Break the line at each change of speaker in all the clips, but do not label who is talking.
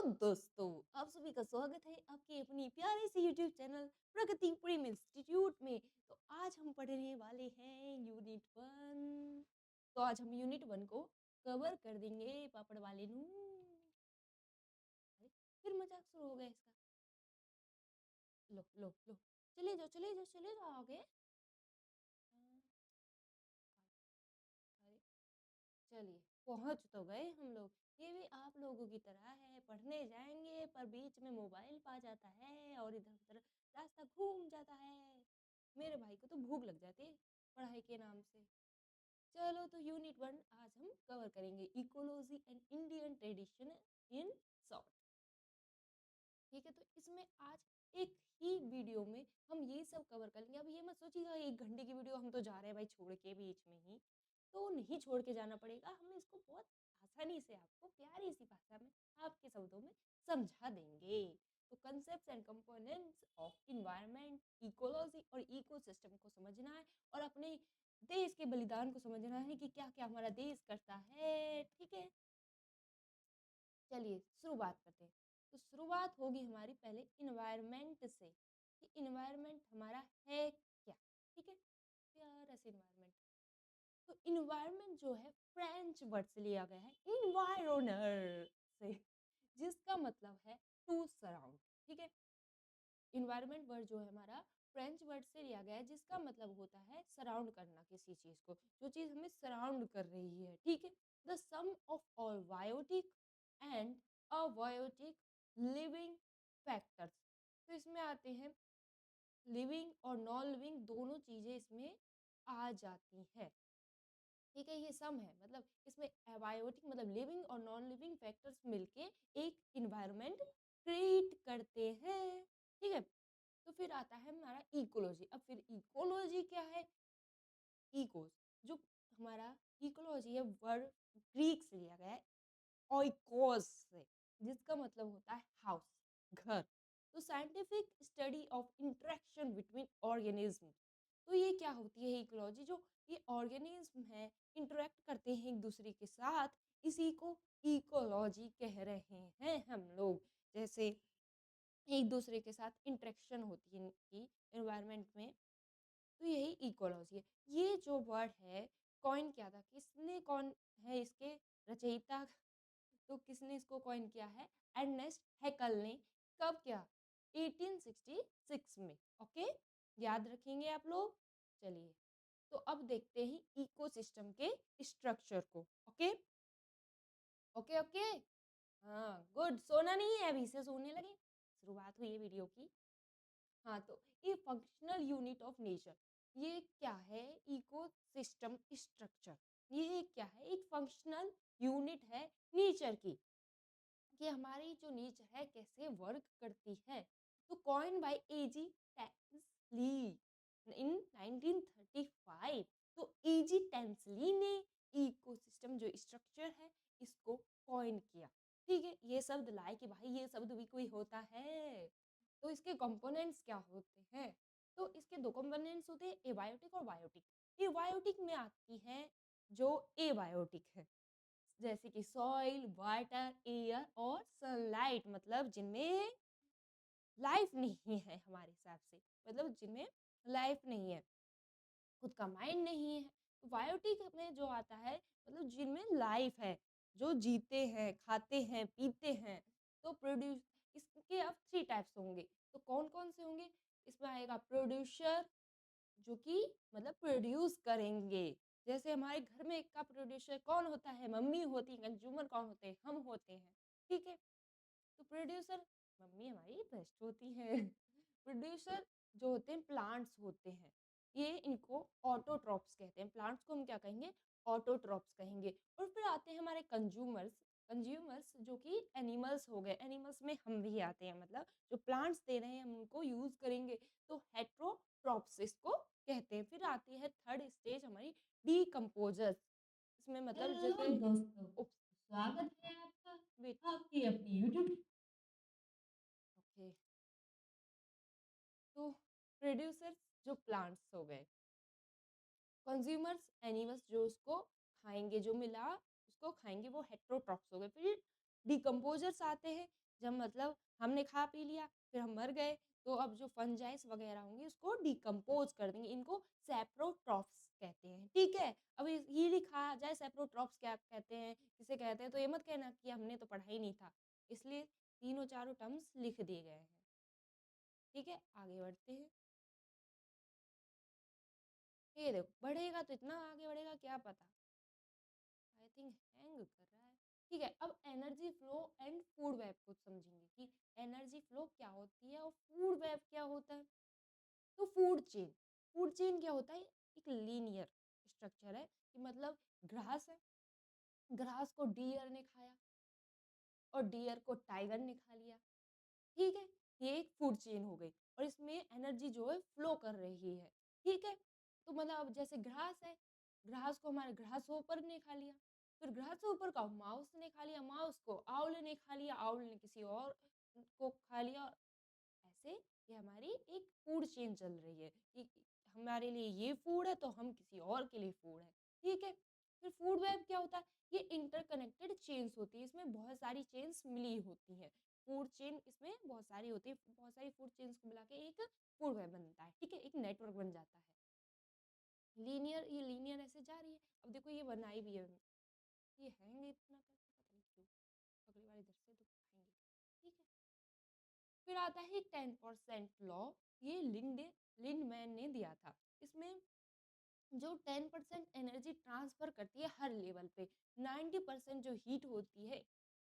दोस्तों, आप सभी का स्वागत है आपके अपनी प्यारे से यूट्यूब चैनल प्रगति प्रेम इंस्टीट्यूट में। तो आज हम पढ़ने वाले हैं यूनिट 1। तो आज हम यूनिट 1 को कवर कर देंगे पापड़ वाले नू। अरे, फिर मजाक शुरू हो गया इसका। लो लो लो, चले जाओ चले जाओ चले जाओ आगे। अरे, चलिए पहुंच तो गए हम लोग। ये भी आप लोगों की तरह है, पढ़ने जाएंगे पर बीच में मोबाइल पा जाता है और इधर उधर रास्ता घूम जाता है। मेरे भाई को तो भूख लग जाती है पढ़ाई के नाम से। चलो तो यूनिट 1 आज हम कवर करेंगे, ecology and Indian tradition in short. ठीक है, तो इसमें आज एक ही वीडियो में हम ये सब कवर कर लेंगे। अब ये मत सोचिएगा 1 घंटे की वीडियो हम तो जा रहे हैं भाई छोड़ के बीच में ही, तो नहीं छोड़ के जाना पड़ेगा। हम इसको बहुत आसानी से आपको प्यारी सी भाषा में आपके शब्दों में समझा देंगे। तो concepts and components of environment, ecology और इकोसिस्टम को समझना है और अपने देश के बलिदान को समझना है कि क्या क्या हमारा देश करता है। ठीक है, चलिए शुरुआत करते हैं। तो शुरुआत होगी हमारी पहले इन्वायरमेंट से कि इन्वायरमेंट हमारा है क्या। ठीक है, प्यारा सा इन्वायरमेंट। तो इन्वायरमेंट जो है फ्रेंच वर्ड से लिया गया है, इन्वायरोनर से, जिसका मतलब है टू सराउंड। ठीक है, इन्वायरमेंट वर्ड जो है हमारा फ्रेंच वर्ड से लिया गया है, जिसका मतलब होता है सराउंड करना किसी चीज को, जो चीज हमें सराउंड कर रही है। ठीक है, the sum of all biotic and abiotic living factors. तो इसमें आते हैं लिविंग और नॉन लिविंग, दोनों चीजें इसमें आ जाती हैं। ठीक है, ये सम है, मतलब इसमें एबायोटिक मतलब लिविंग और नॉन लिविंग फैक्टर्स मिलके एक इन्वायरमेंट क्रिएट करते हैं। ठीक है, तो फिर आता है हमारा इकोलॉजी। अब फिर इकोलॉजी क्या है? इकोस, जो हमारा इकोलॉजी है वर्ड ग्रीक से लिया गया है, ओइकोस से, जिसका मतलब होता है हाउस, घर। तो scientific study of interaction between organism. तो ये क्या होती है इकोलॉजी? जो ये ऑर्गेनिज्म है इंटरेक्ट करते हैं एक दूसरे के साथ, इसी को इकोलॉजी कह रहे हैं हम लोग। जैसे एक दूसरे के साथ इंटरेक्शन होती है इनकी एनवायरनमेंट में, तो यही इकोलॉजी है। ये जो वर्ड है कॉइन किया था, किसने, कौन है इसके रचयिता? तो किसने इसको कॉइन किया है? अर्नेस्ट हैकल ने। कब किया? 1866 में। ओके, याद रखेंगे आप लोग। चलिए, तो अब देखते हैं इकोसिस्टम के स्ट्रक्चर को। ओके ओके ओके, हाँ गुड। सोना नहीं है अभी से, सोने लगे, शुरुआत हुई है वीडियो की। हाँ, तो ये फंक्शनल यूनिट ऑफ नेचर, ये क्या है? इकोसिस्टम स्ट्रक्चर, ये क्या है? एक फंक्शनल यूनिट है नेचर की, कि हमारी जो नेचर है कैसे वर्क करती है। तो कॉइन बाय एजी टेंसली इन 1935। तो एजी टेंसली ने इकोसिस्टम जो स्ट्रक्चर है इसको कॉइन किया। ठीक है, ये शब्द लाए कि भाई ये शब्द भी कोई होता है। तो इसके कंपोनेंट्स क्या होते हैं? तो इसके दो कंपोनेंट्स होते हैं, एबायोटिक और बायोटिक। एबायोटिक में आती है जो एबायोटिक है, जैसे कि सॉइल, वाटर, एयर और सनलाइट, मतलब जिनमें लाइफ नहीं है हमारे हिसाब से, मतलब जिनमें लाइफ नहीं है, खुद का माइंड नहीं है। तो बायोटिक में जो आता है मतलब जिनमें लाइफ है, जो जीते हैं, खाते हैं, पीते हैं। तो प्रोड्यूस, इसके अब 3 टाइप्स होंगे। तो कौन कौन से होंगे? इसमें आएगा प्रोड्यूसर, जो कि मतलब प्रोड्यूस करेंगे। जैसे हमारे घर में का प्रोड्यूसर कौन होता है? मम्मी होती है। कंज्यूमर कौन होते हैं? हम होते हैं। ठीक है, तो प्रोड्यूसर मम्मी हमारी बेस्ट होती है। प्रोड्यूसर जो होते हैं प्लांट्स होते हैं, ये इनको ऑटोट्रॉप्स कहते हैं। प्लांट्स को हम क्या कहेंगे? ऑटोट्रॉप्स कहेंगे। और फिर आते हैं हमारे कंज्यूमर्स। कंज्यूमर्स जो कि एनिमल्स हो गए, एनिमल्स में हम भी आते हैं, मतलब जो प्लांट्स दे रहे हैं हम उनको यूज करेंगे, तो हेट्रोट्रॉप्स इसको कहते हैं। फिर आती है थर्ड स्टेज हमारी, डीकम्पोजर्स। इसमें मतलब
हेलो
जैसे
दोस्तों, स्वागत है आपका
वेट,
आपकी अपनी यूट्यूब।
ओके, तो प्रोड्यूसर्स जो प्लांट्स हो गए, कंज्यूमर्स एनिमल्स जो उसको खाएंगे, जो मिला उसको खाएंगे, वो हेट्रोट्रॉप्स हो गए। फिर डिकम्पोजर्स आते हैं, जब मतलब हमने खा पी लिया, फिर हम मर गए, तो अब जो फंजाइस वगैरह होंगी उसको डिकम्पोज़ कर देंगे, इनको सैप्रोट्रॉफ्स कहते हैं, ठीक है? अब इस ये लिखा आ जाए सैप्रोट्रॉफ्स क्या कहते हैं, किसे कहते हैं, तो ये मत कहना कि हमने तो पढ़ा ही नहीं था। इसलिए तीनों चारों टर्म्स लिख दिए गए हैं, ठीक है? आगे बढ़ते हैं। ये देखो, बढ़ेगा तो इतना आगे बढ़ेगा क्या पता। आई थिंक हैंग कर रहा है। ठीक है, अब energy flow and food web को समझेंगे कि एनर्जी फ्लो क्या होती है और फूड वेब क्या होता है। तो फूड चेन क्या होता है? एक लीनियर स्ट्रक्चर है कि मतलब ग्रास है, ग्रास को डियर ने खाया और डियर को टाइगर ने खा लिया, ठीक है? ये एक फूड चेन हो गई और इसमें एनर्जी जो है फ्लो कर रही है, ठीक है? तो मतलब अब जैसे घास है, घास को हमारे ग्रासहोपर ने खा लिया, फिर ग्रासहोपर को माउस ने खा लिया, माउस को आउल ने खा लिया, आउल ने किसी और को खा लिया, ऐसे ये हमारी एक फूड चेन चल रही है कि हमारे लिए ये फूड है तो हम किसी और के लिए फूड है, ठीक है? फिर फूड वेब क्या होता है? ये इंटरकनेक्टेड चेन्स होती है, इसमें बहुत सारी चेन्स मिली होती हैं। फूड चेन इसमें बहुत सारी होती है, बहुत सारी फूड चेन्स को मिला के एक फूड वेब बनता है, ठीक है? एक नेटवर्क बन जाता है। ये लीनियर ऐसे जा रही है। अब देखो ये बनाई भी है, ये हैंग इतना करता पता नहीं क्यों? अगली बार इधर से तो खाएँगे, ठीक है? फिर आता है 10% लॉ, ये लिंडमैन ने दिया था। इसमें जो 10% एनर्जी ट्रांसफर करती है हर लेवल पे, 90% जो हीट होती है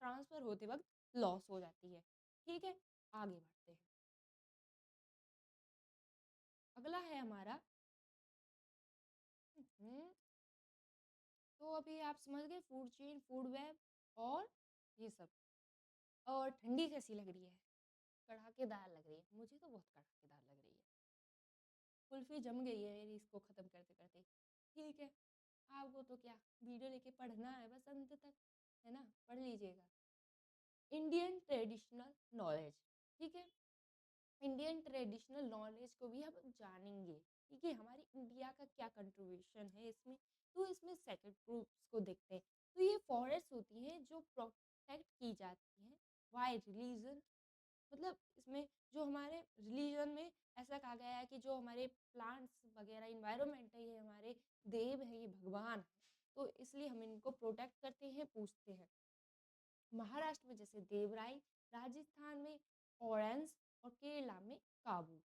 ट्रांसफर होते वक्त लॉस हो जाती है, ठीक है? आगे बढ़ते हैं। अगला है हमारा हम्म, तो अभी आप समझ गए फूड चेन, फूड वेब और ये सब। और ठंडी कैसी लग रही है? कड़ाकेदार लग रही है, मुझे तो बहुत कड़ाकेदार लग रही है। कुल्फी जम गई है मेरी इसको खत्म करते करते, ठीक है? आपको तो क्या वीडियो लेके पढ़ना है बस अंत तक, है ना? पढ़ लीजिएगा। इंडियन ट्रेडिशनल नॉलेज, ठीक है? इंडियन ट्रेडिशनल नॉलेज को भी हम जानेंगे, ठीक है? हमारी इंडिया का क्या कंट्रीब्यूशन है इसमें, तो इसमें सेक्रेट ग्रुप्स को देखते हैं। तो ये फॉरेस्ट होती हैं जो प्रोटेक्ट की जाती हैं बाय रिलीजन, मतलब इसमें जो हमारे रिलीजन में ऐसा कहा गया है कि जो हमारे प्लांट्स वगैरह इन्वायरमेंट है ये हमारे देव है, ये भगवान है, तो इसलिए हम इनको प्रोटेक्ट करते हैं, पूछते हैं। महाराष्ट्र में जैसे देवराई, राजस्थान में ऑरेंज और केरला में काबू।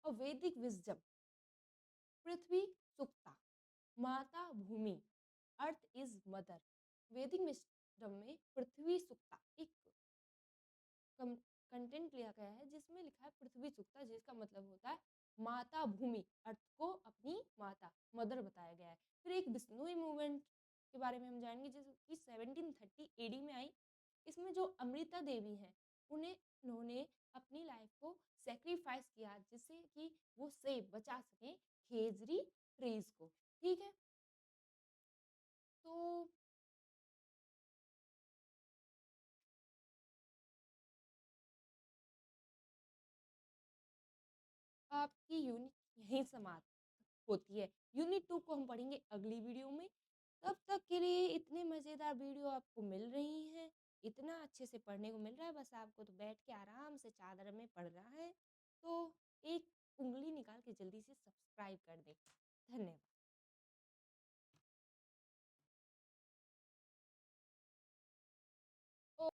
और वैदिक विजडम, पृथ्वी सुक्ता, माता भूमि, अर्थ इज मदर। वैदिक विजडम में पृथ्वी सुक्ता एक कंटेंट लिया गया है जिसमें लिखा है पृथ्वी सुक्ता, जिसका मतलब होता है माता भूमि, अर्थ को अपनी माता मदर बताया गया है। फिर एक बिश्नोई मूवमेंट के बारे में हम जानेंगे जो कि 1730 एडी में आई। इसमें जो अमृता देवी हैं उन्होंने अपनी लाइफ को सेक्रीफाइस किया जिससे कि वो सेब बचा सकें खेजरी ट्रीज को, ठीक है? तो आपकी यूनिट यहीं समाप्त होती है। यूनिट 2 को हम पढ़ेंगे अगली वीडियो में। तब तक के लिए इतने मज़ेदार वीडियो आपको मिल रही हैं, इतना अच्छे से पढ़ने को मिल रहा है, बस आपको तो बैठ के आराम से चादर में पढ़ना है। तो एक उँगली निकाल के जल्दी से सब्सक्राइब कर दें। धन्यवाद।